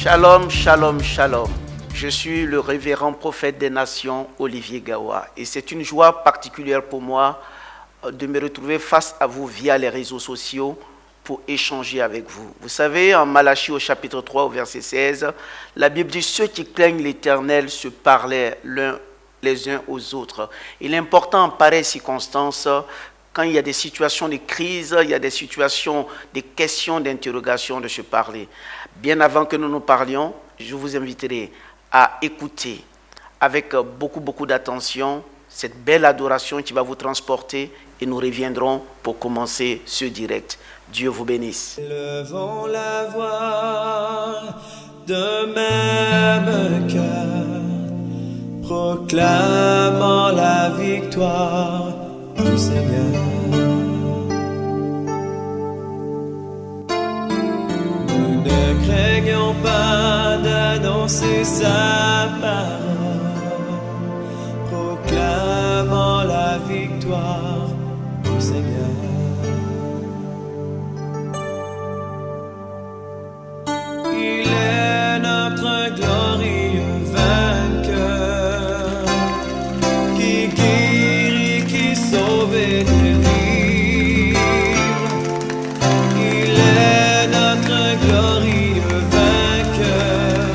Shalom, shalom, shalom. Je suis le révérend prophète des nations, Olivier Gawa. Et c'est une joie particulière pour moi de me retrouver face à vous via les réseaux sociaux pour échanger avec vous. Vous savez, en Malachie au chapitre 3, au verset 16, la Bible dit « Ceux qui craignent l'Éternel se parlaient les uns aux autres ». Il est important en pareille circonstance, quand il y a des situations de crise, il y a des situations, des questions, d'interrogation, de se parler. Bien avant que nous nous parlions, je vous inviterai à écouter avec beaucoup d'attention cette belle adoration qui va vous transporter et nous reviendrons pour commencer ce direct. Dieu vous bénisse. Levons la voix d'un même cœur, proclamant la victoire du Seigneur. Nous ne craignons pas d'annoncer sa parole, proclamant la victoire du Seigneur. Il est notre glorieux vainqueur, qui guérit, qui sauve et délivre. Il est notre glorieux vainqueur,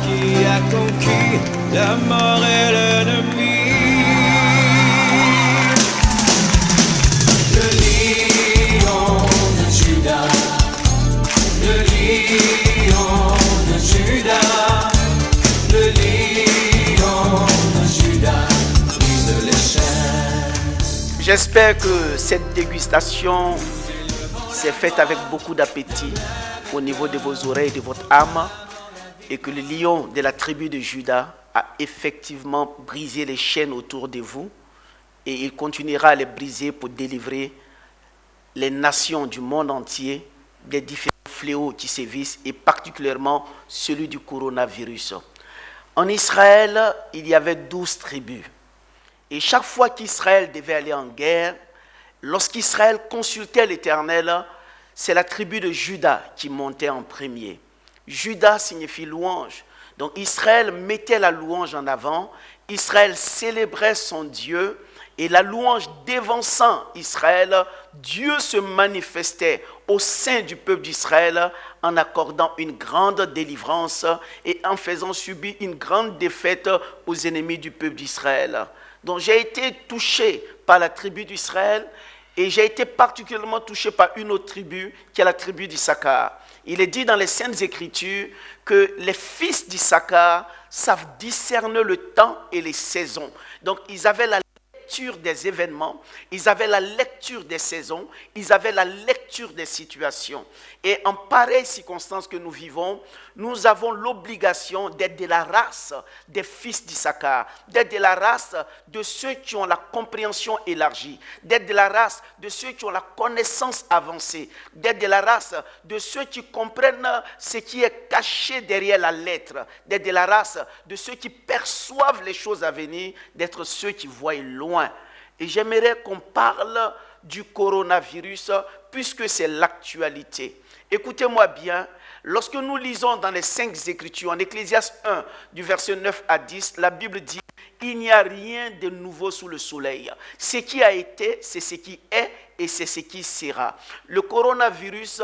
qui a conquis la mort et l'ennemi. Le lion de Juda, le lion de Juda, le lion de Juda, brise les chaînes. J'espère que cette dégustation s'est faite avec beaucoup d'appétit au niveau de vos oreilles, de votre âme, et que le lion de la tribu de Juda a effectivement brisé les chaînes autour de vous, et il continuera à les briser pour délivrer les nations du monde entier des différents fléaux qui sévissent, et particulièrement celui du coronavirus. En Israël, il y avait 12 tribus. Et chaque fois qu'Israël devait aller en guerre, lorsqu'Israël consultait l'Éternel, c'est la tribu de Juda qui montait en premier. Juda signifie louange. Donc Israël mettait la louange en avant, Israël célébrait son Dieu, et la louange dévançant Israël, Dieu se manifestait au sein du peuple d'Israël en accordant une grande délivrance et en faisant subir une grande défaite aux ennemis du peuple d'Israël. Donc j'ai été touché par la tribu d'Israël et j'ai été particulièrement touché par une autre tribu qui est la tribu d'Issachar. Il est dit dans les Saintes Écritures que les fils d'Issachar savent discerner le temps et les saisons. Donc ils avaient la lecture des événements, ils avaient la lecture des saisons, ils avaient la lecture des situations. Et en pareille circonstance que nous vivons, nous avons l'obligation d'être de la race des fils d'Issachar, d'être de la race de ceux qui ont la compréhension élargie, d'être de la race de ceux qui ont la connaissance avancée, d'être de la race de ceux qui comprennent ce qui est caché derrière la lettre, d'être de la race de ceux qui perçoivent les choses à venir, d'être ceux qui voient loin. Et j'aimerais qu'on parle du coronavirus puisque c'est l'actualité. Écoutez-moi bien, lorsque nous lisons dans les 5 Écritures, en Ecclésiaste 1, du verset 9 à 10, la Bible dit « Il n'y a rien de nouveau sous le soleil. Ce qui a été, c'est ce qui est et c'est ce qui sera. » Le coronavirus,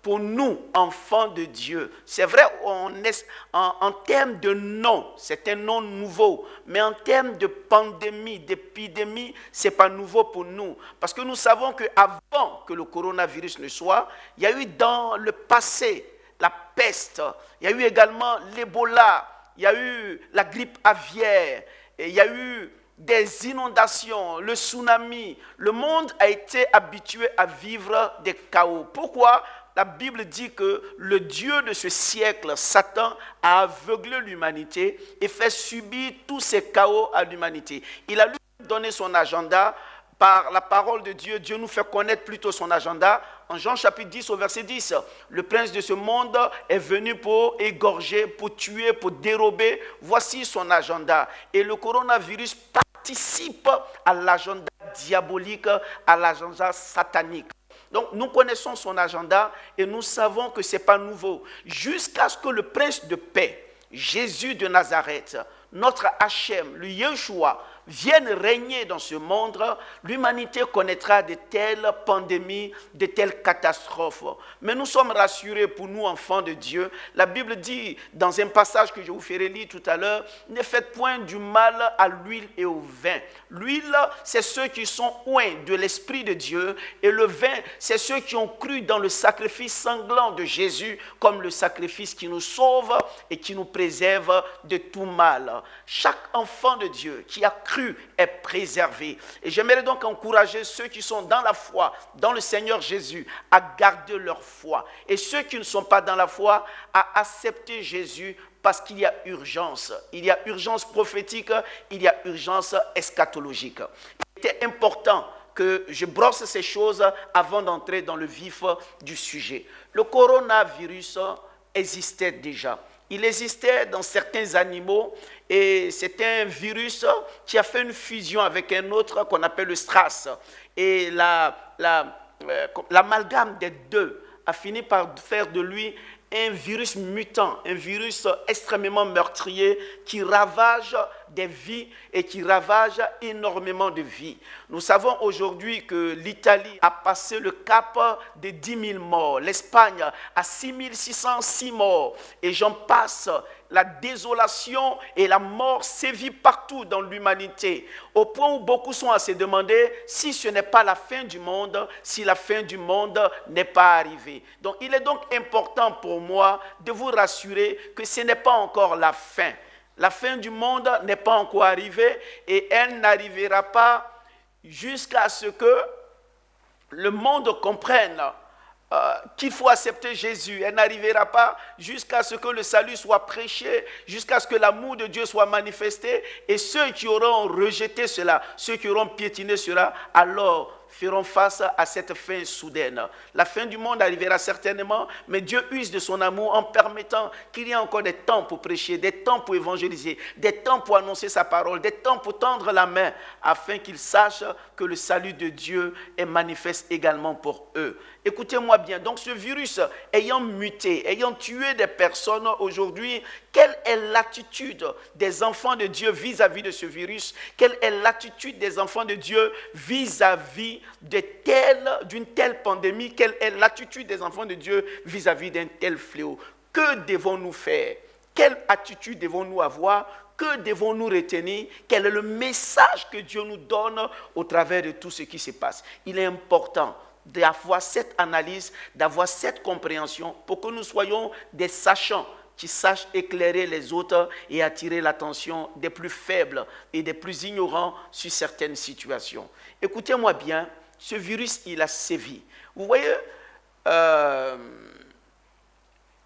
pour nous, enfants de Dieu, c'est vrai, en termes de nom, c'est un nom nouveau, mais en termes de pandémie, d'épidémie, ce n'est pas nouveau pour nous. Parce que nous savons qu'avant que le coronavirus ne soit, il y a eu dans le passé la peste, il y a eu également l'Ebola, il y a eu la grippe aviaire, et il y a eu des inondations, le tsunami. Le monde a été habitué à vivre des chaos. Pourquoi ? La Bible dit que le Dieu de ce siècle, Satan, a aveuglé l'humanité et fait subir tous ces chaos à l'humanité. Il a lui donné son agenda par la parole de Dieu. Dieu nous fait connaître plutôt son agenda. En Jean chapitre 10 au verset 10, le prince de ce monde est venu pour égorger, pour tuer, pour dérober. Voici son agenda. Et le coronavirus participe à l'agenda diabolique, à l'agenda satanique. Donc nous connaissons son agenda et nous savons que ce n'est pas nouveau. Jusqu'à ce que le prince de paix, Jésus de Nazareth, notre Hachem, le Yeshua, vienne régner dans ce monde, l'humanité connaîtra de telles pandémies, de telles catastrophes. Mais nous sommes rassurés pour nous, enfants de Dieu. La Bible dit, dans un passage que je vous ferai lire tout à l'heure, ne faites point du mal à l'huile et au vin. L'huile, c'est ceux qui sont oints de l'Esprit de Dieu, et le vin, c'est ceux qui ont cru dans le sacrifice sanglant de Jésus, comme le sacrifice qui nous sauve et qui nous préserve de tout mal. Chaque enfant de Dieu qui a cru est préservé. Et j'aimerais donc encourager ceux qui sont dans la foi, dans le Seigneur Jésus, à garder leur foi. Et ceux qui ne sont pas dans la foi, à accepter Jésus, parce qu'il y a urgence. Il y a urgence prophétique, il y a urgence eschatologique. Il était important que je brosse ces choses avant d'entrer dans le vif du sujet. Le coronavirus existait déjà. Il existait dans certains animaux et c'était un virus qui a fait une fusion avec un autre qu'on appelle le SRAS. Et l'amalgame des deux a fini par faire de lui un virus mutant, un virus extrêmement meurtrier qui ravage des vies et qui ravage énormément de vies. Nous savons aujourd'hui que l'Italie a passé le cap des 10 000 morts, l'Espagne a 6 606 morts et j'en passe. La désolation et la mort sévit partout dans l'humanité, au point où beaucoup sont à se demander si ce n'est pas la fin du monde, si la fin du monde n'est pas arrivée. Donc il est donc important pour moi de vous rassurer que ce n'est pas encore la fin. La fin du monde n'est pas encore arrivée et elle n'arrivera pas jusqu'à ce que le monde comprenne qu'il faut accepter Jésus. Elle n'arrivera pas jusqu'à ce que le salut soit prêché, jusqu'à ce que l'amour de Dieu soit manifesté. Et ceux qui auront rejeté cela, ceux qui auront piétiné cela, alors feront face à cette fin soudaine. La fin du monde arrivera certainement, mais Dieu use de son amour en permettant qu'il y ait encore des temps pour prêcher, des temps pour évangéliser, des temps pour annoncer sa parole, des temps pour tendre la main, afin qu'ils sachent que le salut de Dieu est manifeste également pour eux. Écoutez-moi bien, donc ce virus ayant muté, ayant tué des personnes aujourd'hui, quelle est l'attitude des enfants de Dieu vis-à-vis de ce virus? Quelle est l'attitude des enfants de Dieu vis-à-vis d'une telle pandémie? Quelle est l'attitude des enfants de Dieu vis-à-vis d'un tel fléau? Que devons-nous faire? Quelle attitude devons-nous avoir? Que devons-nous retenir? Quel est le message que Dieu nous donne au travers de tout ce qui se passe? Il est important d'avoir cette analyse, d'avoir cette compréhension pour que nous soyons des sachants qui sachent éclairer les autres et attirer l'attention des plus faibles et des plus ignorants sur certaines situations. Écoutez-moi bien, ce virus, il a sévi. Vous voyez,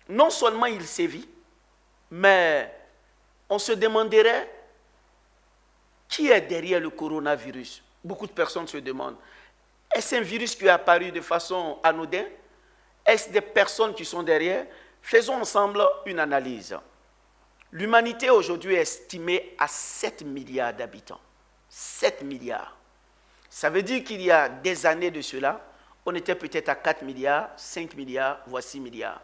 non seulement il sévit, mais on se demanderait qui est derrière le coronavirus. Beaucoup de personnes se demandent. Est-ce un virus qui est apparu de façon anodine? Est-ce des personnes qui sont derrière? Faisons ensemble une analyse. L'humanité aujourd'hui est estimée à 7 milliards d'habitants. 7 milliards. Ça veut dire qu'il y a des années de cela, on était peut-être à 4 milliards, 5 milliards, voire 6 milliards.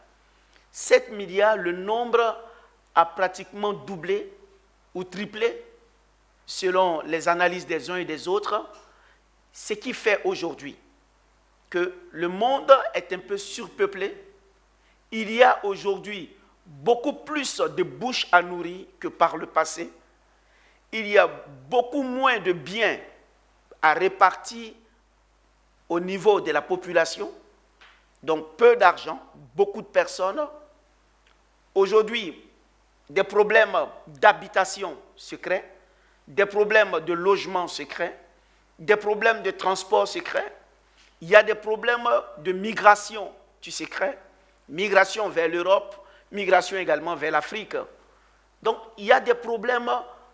7 milliards, le nombre a pratiquement doublé ou triplé selon les analyses des uns et des autres. Ce qui fait aujourd'hui que le monde est un peu surpeuplé. Il y a aujourd'hui beaucoup plus de bouches à nourrir que par le passé. Il y a beaucoup moins de biens à répartir au niveau de la population. Donc peu d'argent, beaucoup de personnes. Aujourd'hui, des problèmes d'habitation se créent, des problèmes de logement se créent, des problèmes de transport se créent, il y a des problèmes de migration qui se créent, migration vers l'Europe, migration également vers l'Afrique. Donc, il y a des problèmes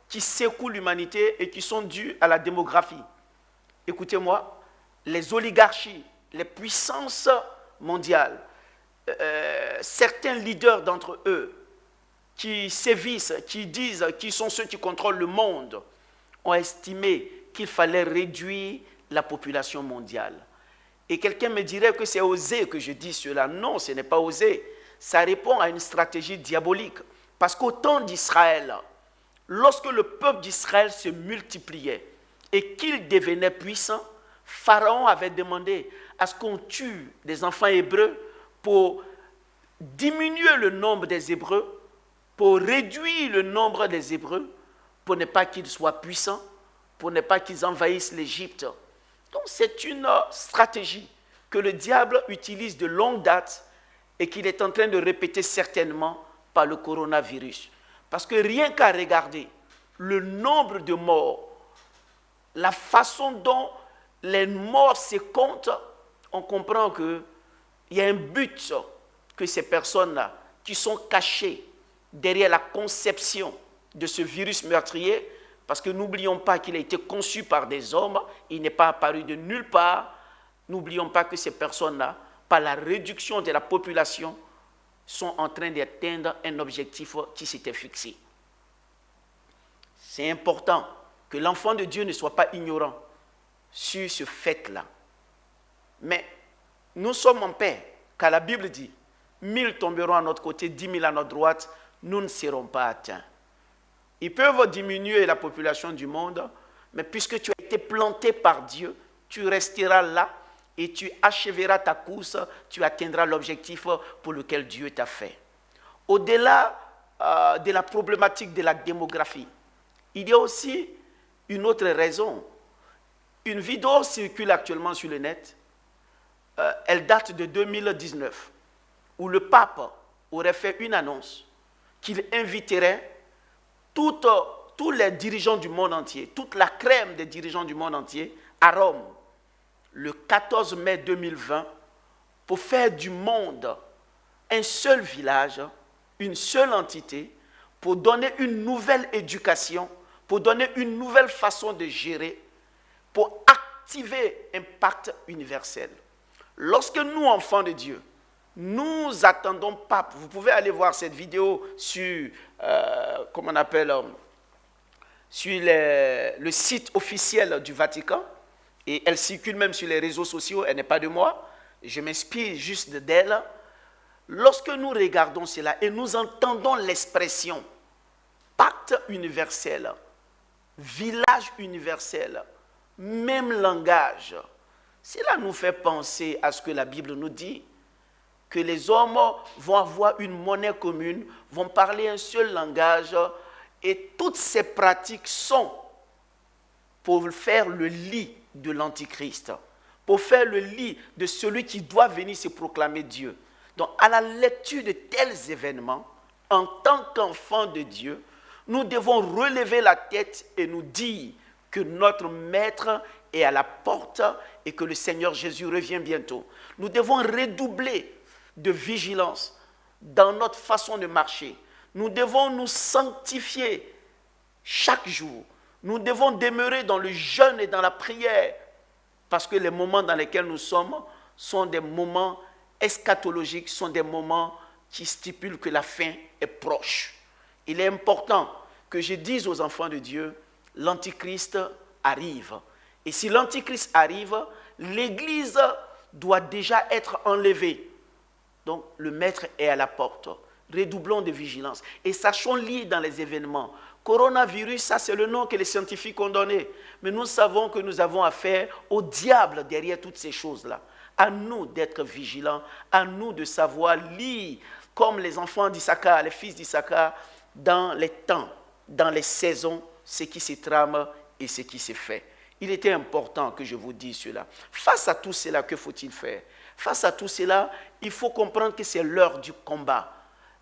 qui secouent l'humanité et qui sont dus à la démographie. Écoutez-moi, les oligarchies, les puissances mondiales, certains leaders d'entre eux qui sévissent, qui disent qu'ils sont ceux qui contrôlent le monde, ont estimé qu'il fallait réduire la population mondiale. Et quelqu'un me dirait que c'est osé que je dis cela. Non, ce n'est pas osé. Ça répond à une stratégie diabolique. Parce qu'au temps d'Israël, lorsque le peuple d'Israël se multipliait et qu'il devenait puissant, Pharaon avait demandé à ce qu'on tue des enfants hébreux pour diminuer le nombre des Hébreux, pour réduire le nombre des Hébreux, pour ne pas qu'ils soient puissants, pour ne pas qu'ils envahissent l'Égypte. Donc c'est une stratégie que le diable utilise de longue date et qu'il est en train de répéter certainement par le coronavirus. Parce que rien qu'à regarder le nombre de morts, la façon dont les morts se comptent, on comprend qu'il y a un but que ces personnes-là, qui sont cachées derrière la conception de ce virus meurtrier, parce que n'oublions pas qu'il a été conçu par des hommes, il n'est pas apparu de nulle part. N'oublions pas que ces personnes-là, par la réduction de la population, sont en train d'atteindre un objectif qui s'était fixé. C'est important que l'enfant de Dieu ne soit pas ignorant sur ce fait-là. Mais nous sommes en paix, car la Bible dit, 1000 tomberont à notre côté, 10 000 à notre droite, nous ne serons pas atteints. Ils peuvent diminuer la population du monde, mais puisque tu as été planté par Dieu, tu resteras là et tu achèveras ta course, tu atteindras l'objectif pour lequel Dieu t'a fait. Au-delà de la problématique de la démographie, il y a aussi une autre raison. Une vidéo circule actuellement sur le net, elle date de 2019, où le pape aurait fait une annonce qu'il inviterait tous les dirigeants du monde entier, toute la crème des dirigeants du monde entier, à Rome, le 14 mai 2020, pour faire du monde un seul village, une seule entité, pour donner une nouvelle éducation, pour donner une nouvelle façon de gérer, pour activer un pacte universel. Lorsque nous, enfants de Dieu, nous attendons pape, vous pouvez aller voir cette vidéo sur, sur le site officiel du Vatican, et elle circule même sur les réseaux sociaux, elle n'est pas de moi, je m'inspire juste d'elle. Lorsque nous regardons cela et nous entendons l'expression pacte universel, village universel, même langage, cela nous fait penser à ce que la Bible nous dit, que les hommes vont avoir une monnaie commune, vont parler un seul langage, et toutes ces pratiques sont pour faire le lit de l'Antichrist, pour faire le lit de celui qui doit venir se proclamer Dieu. Donc, à la lecture de tels événements, en tant qu'enfants de Dieu, nous devons relever la tête et nous dire que notre Maître est à la porte et que le Seigneur Jésus revient bientôt. Nous devons redoubler de vigilance dans notre façon de marcher. Nous devons nous sanctifier chaque jour. Nous devons demeurer dans le jeûne et dans la prière, parce que les moments dans lesquels nous sommes sont des moments eschatologiques, sont des moments qui stipulent que la fin est proche. Il est important que je dise aux enfants de Dieu, l'Antichrist arrive. Et si l'Antichrist arrive, l'Église doit déjà être enlevée. Donc le Maître est à la porte. Redoublons de vigilance et sachons lire dans les événements. Coronavirus, ça c'est le nom que les scientifiques ont donné. Mais nous savons que nous avons affaire au diable derrière toutes ces choses-là. À nous d'être vigilants, à nous de savoir lire comme les enfants d'Issachar, les fils d'Issachar, dans les temps, dans les saisons, ce qui se trame et ce qui se fait. Il était important que je vous dise cela. Face à tout cela, que faut-il faire? Face à tout cela, il faut comprendre que c'est l'heure du combat.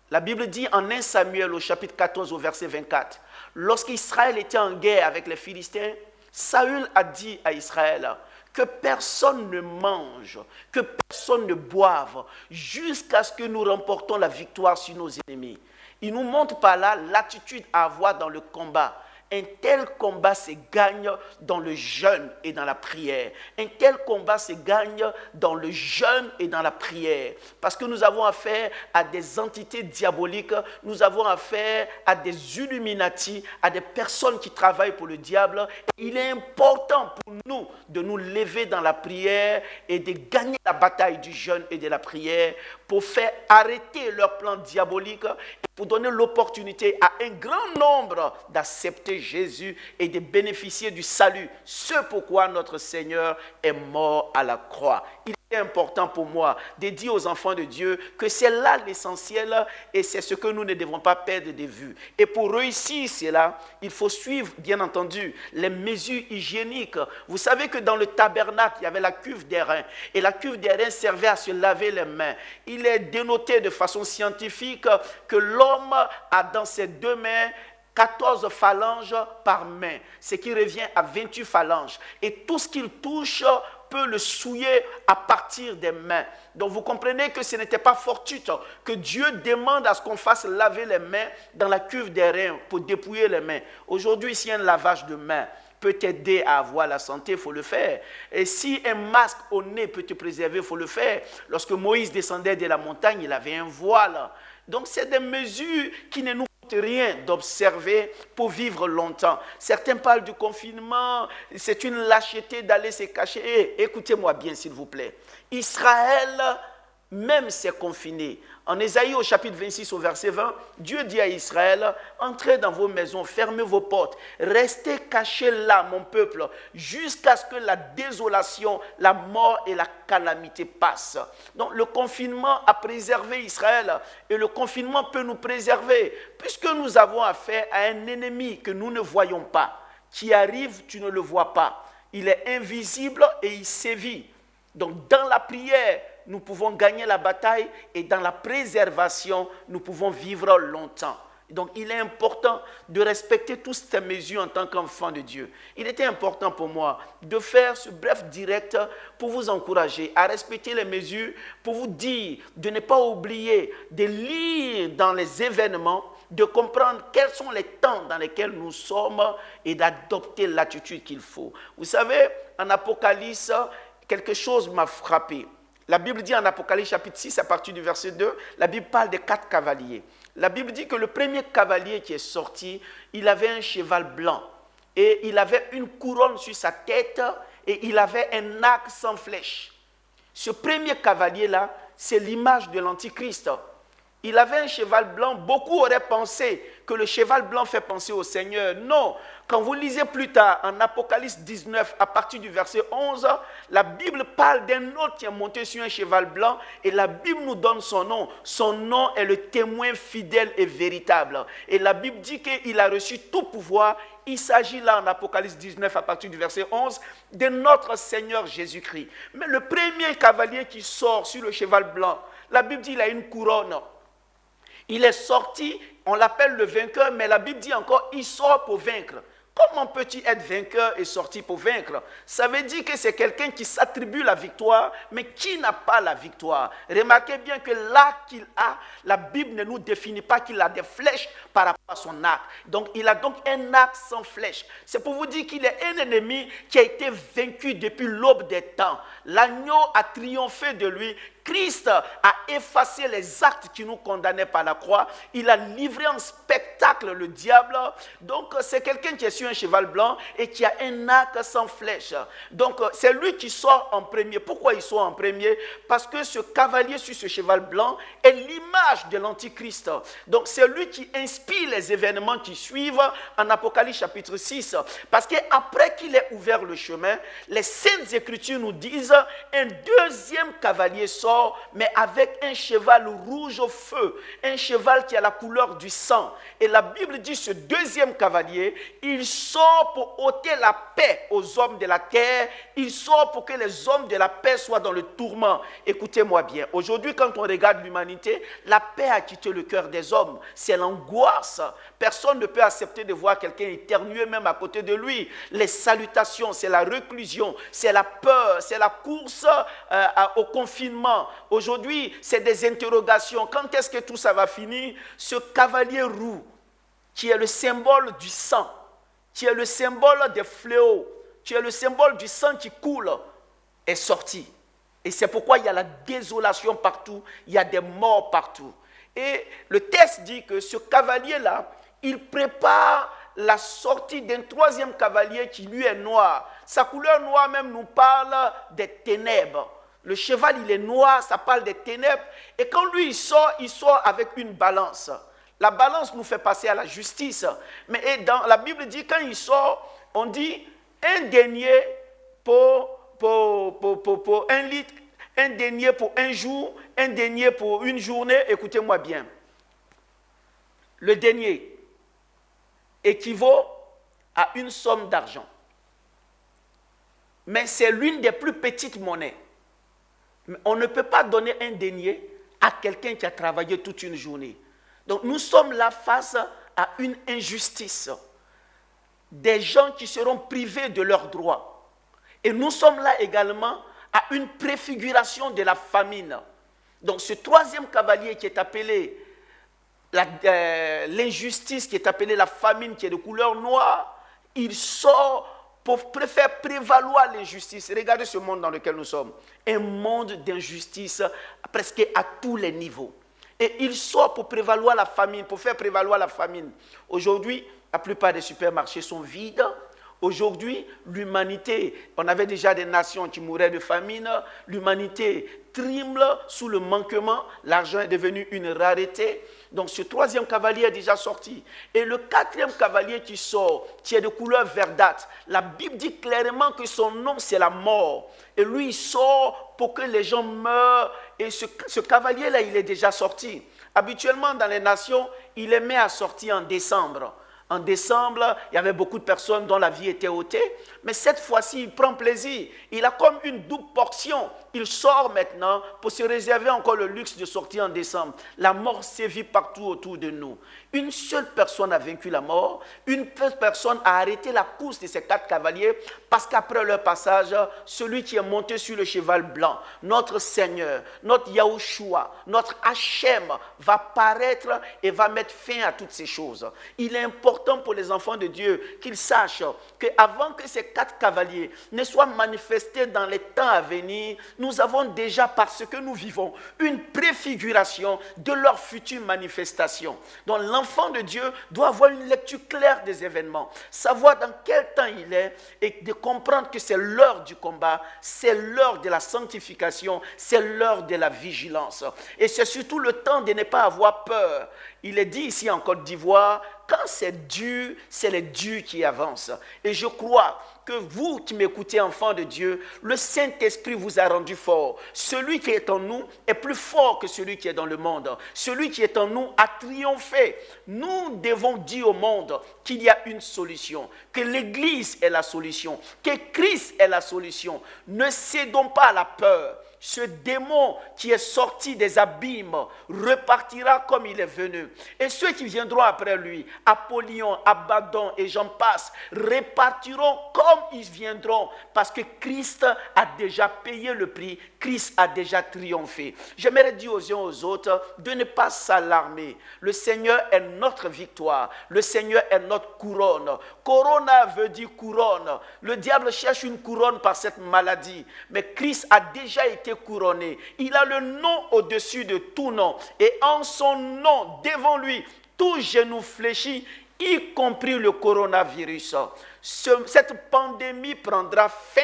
La Bible dit en 1 Samuel au chapitre 14 au verset 24, lorsqu'Israël était en guerre avec les Philistins, Saül a dit à Israël que personne ne mange, que personne ne boive, jusqu'à ce que nous remportons la victoire sur nos ennemis. Il nous montre par là l'attitude à avoir dans le combat. Un tel combat se gagne dans le jeûne et dans la prière. Un tel combat se gagne dans le jeûne et dans la prière. Parce que nous avons affaire à des entités diaboliques, nous avons affaire à des Illuminati, à des personnes qui travaillent pour le diable. Il est important pour nous de nous lever dans la prière et de gagner la bataille du jeûne et de la prière pour faire arrêter leurs plans diaboliques et pour donner l'opportunité à un grand nombre d'accepter Jésus et de bénéficier du salut. Ce pourquoi notre Seigneur est mort à la croix. Il est important pour moi de dire aux enfants de Dieu que c'est là l'essentiel et c'est ce que nous ne devons pas perdre de vue. Et pour réussir cela, il faut suivre, bien entendu, les mesures hygiéniques. Vous savez que dans le tabernacle, il y avait la cuve d'airain et la cuve d'airain servait à se laver les mains. Il est dénoté de façon scientifique que l'homme a dans ses deux mains 14 phalanges par main, ce qui revient à 28 phalanges. Et tout ce qu'il touche peut le souiller à partir des mains. Donc vous comprenez que ce n'était pas fortuit que Dieu demande à ce qu'on fasse laver les mains dans la cuve d'airain pour dépouiller les mains. Aujourd'hui, si un lavage de mains peut t'aider à avoir la santé, il faut le faire. Et si un masque au nez peut te préserver, il faut le faire. Lorsque Moïse descendait de la montagne, il avait un voile. Donc c'est des mesures qui ne nous coûtent rien d'observer pour vivre longtemps. Certains parlent du confinement, c'est une lâcheté d'aller se cacher. Écoutez-moi bien s'il vous plaît. Israël même s'est confiné. En Ésaïe au chapitre 26 au verset 20, Dieu dit à Israël, entrez dans vos maisons, fermez vos portes, restez cachés là, mon peuple, jusqu'à ce que la désolation, la mort et la calamité passent. Donc le confinement a préservé Israël et le confinement peut nous préserver puisque nous avons affaire à un ennemi que nous ne voyons pas, qui arrive, tu ne le vois pas. Il est invisible et il sévit. Donc dans la prière, nous pouvons gagner la bataille et dans la préservation, nous pouvons vivre longtemps. Donc il est important de respecter toutes ces mesures en tant qu'enfant de Dieu. Il était important pour moi de faire ce bref direct pour vous encourager à respecter les mesures, pour vous dire de ne pas oublier de lire dans les événements, de comprendre quels sont les temps dans lesquels nous sommes et d'adopter l'attitude qu'il faut. Vous savez, en Apocalypse, quelque chose m'a frappé. La Bible dit en Apocalypse chapitre 6, à partir du verset 2, la Bible parle des 4 cavaliers. La Bible dit que le premier cavalier qui est sorti, il avait un cheval blanc et il avait une couronne sur sa tête et il avait un arc sans flèche. Ce premier cavalier-là, c'est l'image de l'Antichrist. Il avait un cheval blanc, beaucoup auraient pensé que le cheval blanc fait penser au Seigneur. Non, quand vous lisez plus tard en Apocalypse 19, à partir du verset 11, la Bible parle d'un autre qui est monté sur un cheval blanc et la Bible nous donne son nom. Son nom est le témoin fidèle et véritable. Et la Bible dit qu'il a reçu tout pouvoir. Il s'agit là en Apocalypse 19, à partir du verset 11, de notre Seigneur Jésus-Christ. Mais le premier cavalier qui sort sur le cheval blanc, la Bible dit qu'il a une couronne. Il est sorti, on l'appelle le vainqueur, mais la Bible dit encore, il sort pour vaincre. Comment peux-tu être vainqueur et sortir pour vaincre? Ça veut dire que c'est quelqu'un qui s'attribue la victoire, mais qui n'a pas la victoire. Remarquez bien que l'arc qu'il a, la Bible ne nous définit pas qu'il a des flèches par rapport à son arc. Donc il a donc un arc sans flèche. C'est pour vous dire qu'il est un ennemi qui a été vaincu depuis l'aube des temps. L'agneau a triomphé de lui. Christ a effacé les actes qui nous condamnaient par la croix. Il a livré en spectacle le diable. Donc c'est quelqu'un qui est sur un cheval blanc et qui a un arc sans flèche. Donc c'est lui qui sort en premier. Pourquoi il sort en premier? Parce que ce cavalier sur ce cheval blanc est l'image de l'Antichrist. Donc c'est lui qui inspire les événements qui suivent en Apocalypse chapitre 6. Parce qu'après qu'il ait ouvert le chemin, les Saintes Écritures nous disent un deuxième cavalier sort, mais avec un cheval rouge au feu, un cheval qui a la couleur du sang. Et la Bible dit ce deuxième cavalier, il sort pour ôter la paix aux hommes de la terre, il sort pour que les hommes de la paix soient dans le tourment. Écoutez-moi bien, aujourd'hui quand on regarde l'humanité, la paix a quitté le cœur des hommes, c'est l'angoisse. Personne ne peut accepter de voir quelqu'un éternuer même à côté de lui. Les salutations, c'est la réclusion, c'est la peur, c'est la course au confinement. Aujourd'hui, c'est des interrogations. Quand est-ce que tout ça va finir? Ce cavalier roux, qui est le symbole du sang, qui est le symbole des fléaux, qui est le symbole du sang qui coule, est sorti. Et c'est pourquoi il y a la désolation partout, il y a des morts partout. Et le texte dit que ce cavalier-là, il prépare la sortie d'un troisième cavalier qui lui est noir. Sa couleur noire même nous parle des ténèbres. Le cheval, il est noir, ça parle des ténèbres. Et quand lui, il sort avec une balance. La balance nous fait passer à la justice. Mais dans la Bible dit, quand il sort, on dit un denier pour 1 litre, un denier pour un jour, un denier pour une journée. Écoutez-moi bien. Le denier équivaut à une somme d'argent. Mais c'est l'une des plus petites monnaies. On ne peut pas donner un denier à quelqu'un qui a travaillé toute une journée. Donc nous sommes là face à une injustice. Des gens qui seront privés de leurs droits. Et nous sommes là également à une préfiguration de la famine. Donc ce troisième cavalier qui est appelé l'injustice, qui est appelée la famine, qui est de couleur noire, il sort pour faire prévaloir l'injustice. Regardez ce monde dans lequel nous sommes. Un monde d'injustice presque à tous les niveaux. Et il sort pour prévaloir la famine, pour faire prévaloir la famine. Aujourd'hui, la plupart des supermarchés sont vides. Aujourd'hui, l'humanité, on avait déjà des nations qui mouraient de famine. L'humanité tremble sous le manquement. L'argent est devenu une rareté. Donc ce troisième cavalier est déjà sorti. Et le quatrième cavalier qui sort, qui est de couleur verdâtre, la Bible dit clairement que son nom c'est la mort. Et lui il sort pour que les gens meurent. Et ce cavalier-là, il est déjà sorti. Habituellement dans les nations, il aimait à sortir en décembre. En décembre, il y avait beaucoup de personnes dont la vie était ôtée. Mais cette fois-ci, il prend plaisir. Il a comme une double portion. Il sort maintenant pour se réserver encore le luxe de sortir en décembre. La mort sévit partout autour de nous. Une seule personne a vaincu la mort. Une seule personne a arrêté la course de ces 4 cavaliers parce qu'après leur passage, celui qui est monté sur le cheval blanc, notre Seigneur, notre Yahushua, notre Hachem, va paraître et va mettre fin à toutes ces choses. Il est important pour les enfants de Dieu qu'ils sachent qu'avant que ces 4 cavaliers ne soient manifestés dans les temps à venir, nous avons déjà, parce que nous vivons, une préfiguration de leur future manifestation. Donc l'enfant de Dieu doit avoir une lecture claire des événements, savoir dans quel temps il est et de comprendre que c'est l'heure du combat, c'est l'heure de la sanctification, c'est l'heure de la vigilance. Et c'est surtout le temps de ne pas avoir peur. Il est dit ici en Côte d'Ivoire, quand c'est dur, c'est les durs qui avancent. Et je crois que vous qui m'écoutez, enfants de Dieu, le Saint-Esprit vous a rendu fort. Celui qui est en nous est plus fort que celui qui est dans le monde. Celui qui est en nous a triomphé. Nous devons dire au monde qu'il y a une solution, que l'Église est la solution, que Christ est la solution. Ne cédons pas à la peur. Ce démon qui est sorti des abîmes repartira comme il est venu. Et ceux qui viendront après lui, Apollyon, Abaddon et j'en passe, repartiront comme ils viendront parce que Christ a déjà payé le prix, Christ a déjà triomphé. J'aimerais dire aux uns aux autres de ne pas s'alarmer. Le Seigneur est notre victoire. Le Seigneur est notre couronne. Corona veut dire couronne. Le diable cherche une couronne par cette maladie. Mais Christ a déjà été couronné. Il a le nom au-dessus de tout nom. Et en son nom, devant lui, tout genou fléchit, y compris le coronavirus. Cette pandémie prendra fin.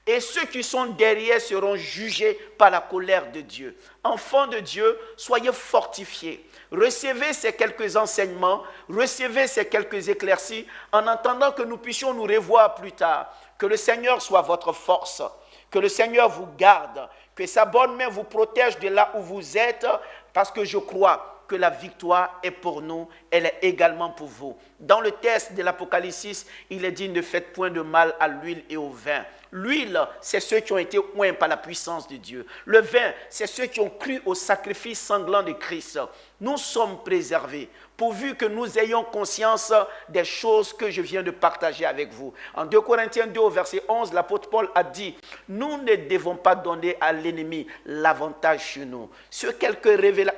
Et ceux qui sont derrière seront jugés par la colère de Dieu. Enfants de Dieu, soyez fortifiés. Recevez ces quelques enseignements, recevez ces quelques éclaircies, en attendant que nous puissions nous revoir plus tard. Que le Seigneur soit votre force, que le Seigneur vous garde, que sa bonne main vous protège de là où vous êtes, parce que je crois que la victoire est pour nous, elle est également pour vous. Dans le texte de l'Apocalypse, il est dit « Ne faites point de mal à l'huile et au vin ». L'huile, c'est ceux qui ont été oints par la puissance de Dieu. Le vin, c'est ceux qui ont cru au sacrifice sanglant de Christ. nous sommes préservés, pourvu que nous ayons conscience des choses que je viens de partager avec vous. En 2 Corinthiens 2, verset 11, l'apôtre Paul a dit, nous ne devons pas donner à l'ennemi l'avantage sur nous.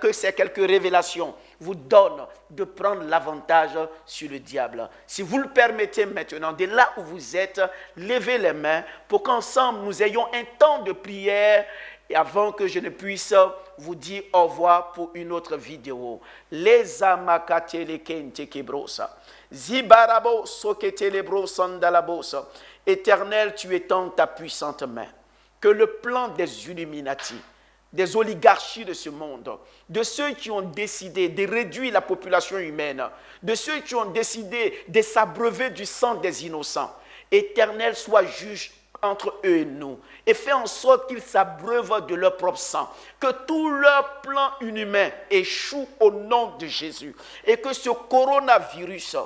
Que ces quelques révélations vous donnent de prendre l'avantage sur le diable. Si vous le permettez maintenant, de là où vous êtes, levez les mains pour qu'ensemble nous ayons un temps de prière et avant que je ne puisse vous dire au revoir pour une autre vidéo. Les amakatele kente kebrosa. Zibarabo soketelebro sandalabosa. Éternel, tu étends ta puissante main. Que le plan des Illuminati, des oligarchies de ce monde, de ceux qui ont décidé de réduire la population humaine, de ceux qui ont décidé de s'abreuver du sang des innocents, Éternel, sois juge entre eux et nous, et fais en sorte qu'ils s'abreuvent de leur propre sang, que tout leur plan inhumain échoue au nom de Jésus, et que ce coronavirus,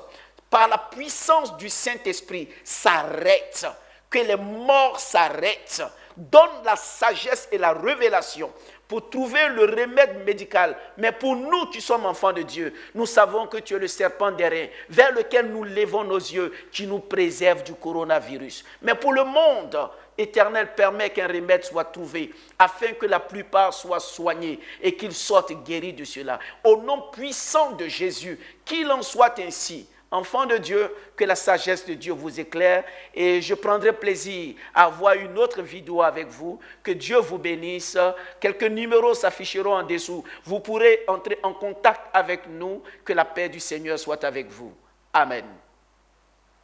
par la puissance du Saint-Esprit, s'arrête, que les morts s'arrêtent, donne la sagesse et la révélation pour trouver le remède médical. Mais pour nous qui sommes enfants de Dieu, nous savons que tu es le serpent des reins vers lequel nous levons nos yeux, qui nous préserve du coronavirus. Mais pour le monde, Éternel, permet qu'un remède soit trouvé afin que la plupart soient soignés et qu'ils sortent guéris de cela. Au nom puissant de Jésus, qu'il en soit ainsi. Enfants de Dieu, que la sagesse de Dieu vous éclaire et je prendrai plaisir à voir une autre vidéo avec vous. Que Dieu vous bénisse. Quelques numéros s'afficheront en dessous. Vous pourrez entrer en contact avec nous. Que la paix du Seigneur soit avec vous. Amen.